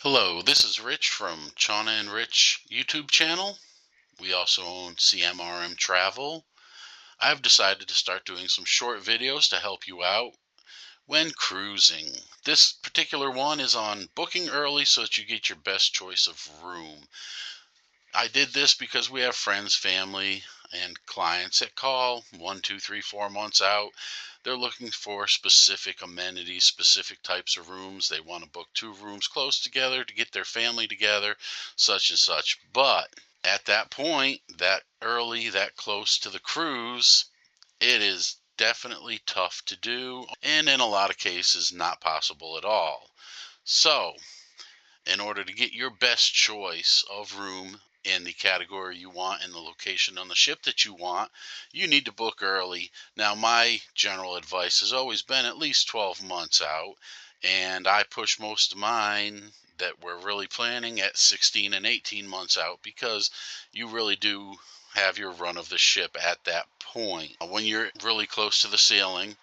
Hello, this is Rich from Chana and Rich YouTube channel. We also own CMRM Travel. I've decided to start doing some short videos to help you out when cruising. This particular one is on booking early so that you get your best choice of room. I did this because we have friends, family, and clients that call 1, 2, 3, 4 months out. They're looking for specific amenities, specific types of rooms. They want to book 2 rooms close together to get their family together, such and such. But at that point, that early, that close to the cruise, it is definitely tough to do, and in a lot of cases, not possible at all. So, in order to get your best choice of room in the category you want and the location on the ship that you want, you need to book early. Now, my general advice has always been at least 12 months out, and I push most of mine that we're really planning at 16 and 18 months out because you really do have your run of the ship at that point. When you're really close to the sailing,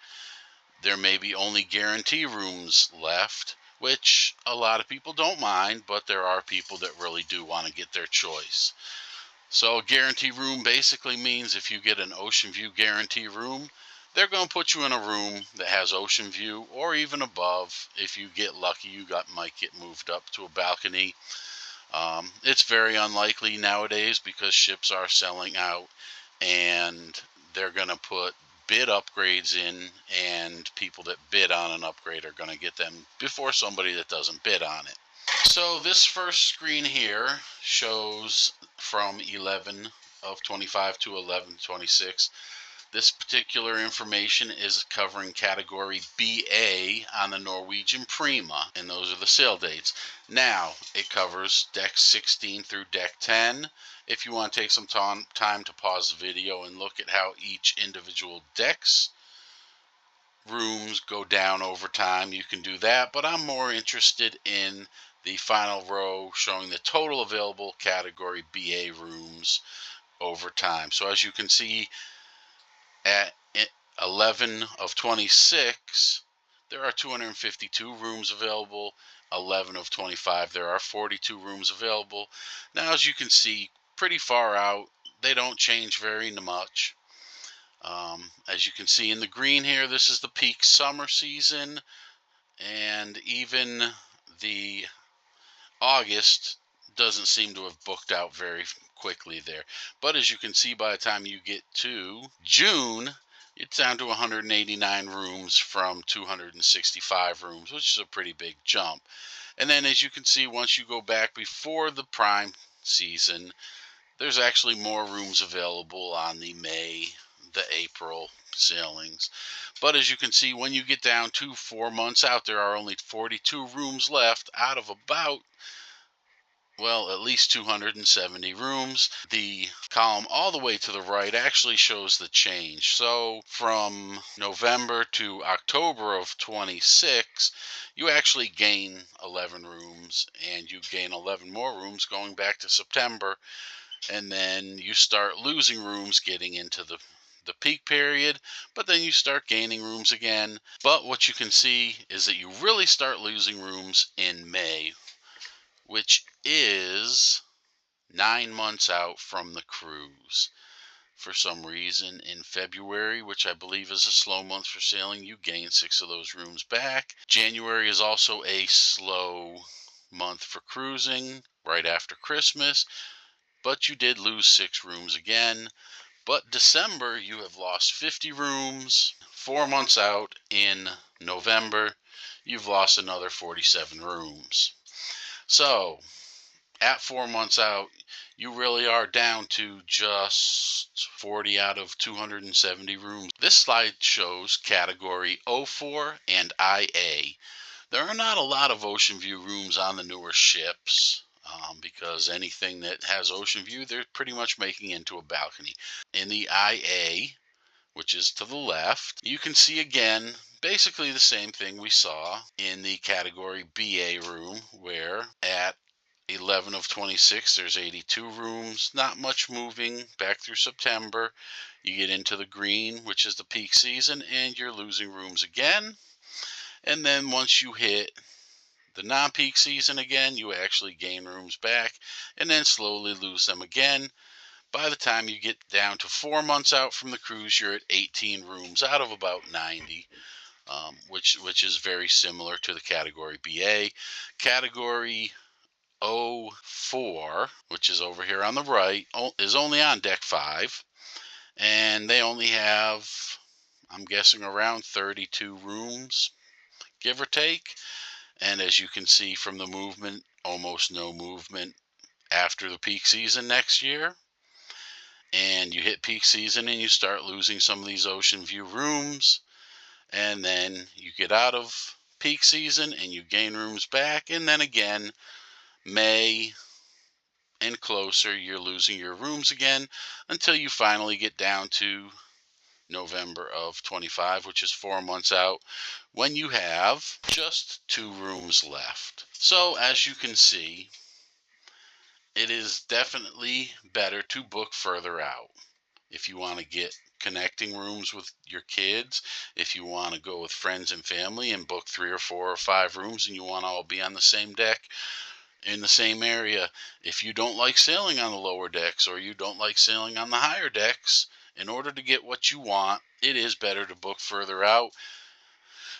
there may be only guarantee rooms left, which a lot of people don't mind, but there are people that really do want to get their choice. So a guarantee room basically means if you get an ocean view guarantee room, they're going to put you in a room that has ocean view or even above. If you get lucky, might get moved up to a balcony. It's very unlikely nowadays because ships are selling out, and they're going to put bid upgrades in, and people that bid on an upgrade are going to get them before somebody that doesn't bid on it. So this first screen here shows from 11 of 25 to 11/26. This particular information is covering category BA on the Norwegian Prima, and those are the sail dates. Now, it covers deck 16 through deck 10. If you want to take some time to pause the video and look at how each individual deck's rooms go down over time, you can do that, but I'm more interested in the final row showing the total available category BA rooms over time. So as you can see, at 11 of 26, there are 252 rooms available. 11 of 25, there are 42 rooms available. Now, as you can see, pretty far out, they don't change very much. As you can see in the green here, this is the peak summer season, and even the August doesn't seem to have booked out very quickly there. But as you can see, by the time you get to June, it's down to 189 rooms from 265 rooms, which is a pretty big jump. And then as you can see, once you go back before the prime season, there's actually more rooms available on the May, the April sailings. But as you can see, when you get down to 4 months out, there are only 42 rooms left out of about, well, at least 270 rooms. The column all the way to the right actually shows the change. So from November to October of 26, you actually gain 11 rooms, and you gain 11 more rooms going back to September. And then you start losing rooms getting into the peak period, but then you start gaining rooms again. But what you can see is that you really start losing rooms in May, which is 9 months out from the cruise. For some reason, in February, which I believe is a slow month for sailing, you gain 6 of those rooms back. January is also a slow month for cruising right after Christmas, but you did lose 6 rooms again. But December, you have lost 50 rooms. 4 months out in November, you've lost another 47 rooms. So at 4 months out, you really are down to just 40 out of 270 rooms. This slide shows category O4 and IA. There are not a lot of ocean view rooms on the newer ships, because anything that has ocean view, they're pretty much making into a balcony. In the IA, which is to the left, you can see again basically the same thing we saw in the category BA room, where at 11 of 26, there's 82 rooms, not much moving back through September. You get into the green, which is the peak season, and you're losing rooms again. And then once you hit the non-peak season again, you actually gain rooms back and then slowly lose them again. By the time you get down to 4 months out from the cruise, you're at 18 rooms out of about 90, which is very similar to the Category BA. Category O4, which is over here on the right, is only on deck 5, and they only have, I'm guessing, around 32 rooms, give or take. And as you can see from the movement, almost no movement after the peak season next year. And you hit peak season and you start losing some of these ocean view rooms, and then you get out of peak season and you gain rooms back, and then again May and closer you're losing your rooms again until you finally get down to November of 25, which is 4 months out, when you have just 2 rooms left. So as you can see, it is definitely better to book further out. If you want to get connecting rooms with your kids, if you want to go with friends and family and book 3 or 4 or 5 rooms and you want to all be on the same deck in the same area, if you don't like sailing on the lower decks or you don't like sailing on the higher decks, in order to get what you want, it is better to book further out.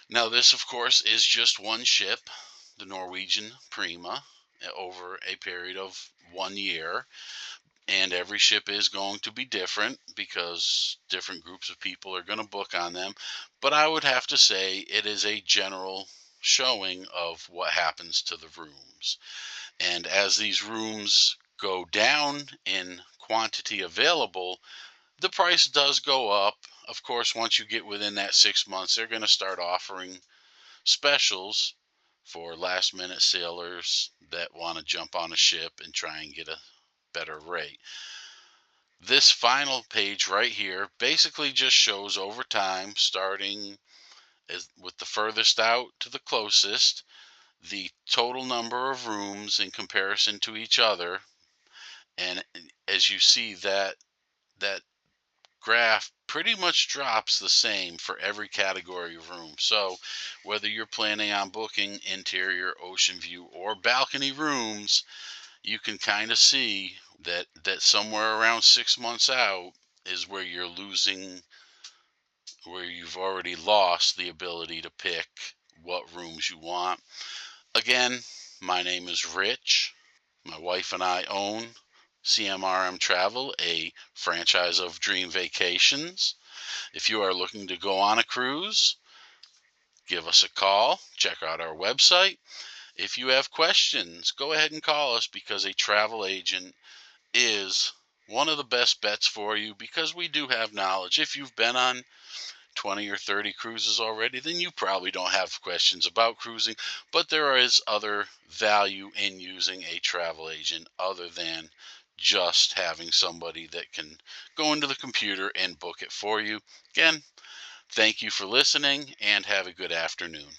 Now this, of course, is just one ship, the Norwegian Prima, over a period of 1 year. And every ship is going to be different because different groups of people are going to book on them. But I would have to say it is a general showing of what happens to the rooms. And as these rooms go down in quantity available, the price does go up. Of course, once you get within that 6 months, they're going to start offering specials for last minute sailors that want to jump on a ship and try and get a better rate. This final page right here basically just shows over time, starting with the furthest out to the closest, the total number of rooms in comparison to each other. And as you see, that graph pretty much drops the same for every category of room. So whether you're planning on booking interior, ocean view, or balcony rooms, you can kind of see that somewhere around 6 months out is where you're losing, where you've already lost the ability to pick what rooms you want. Again, my name is Rich. My wife and I own CMRM Travel, a franchise of Dream Vacations. If you are looking to go on a cruise, give us a call. Check out our website. If you have questions, go ahead and call us, because a travel agent is one of the best bets for you, because we do have knowledge. If you've been on 20 or 30 cruises already, then you probably don't have questions about cruising, but there is other value in using a travel agent other than just having somebody that can go into the computer and book it for you. Again, thank you for listening and have a good afternoon.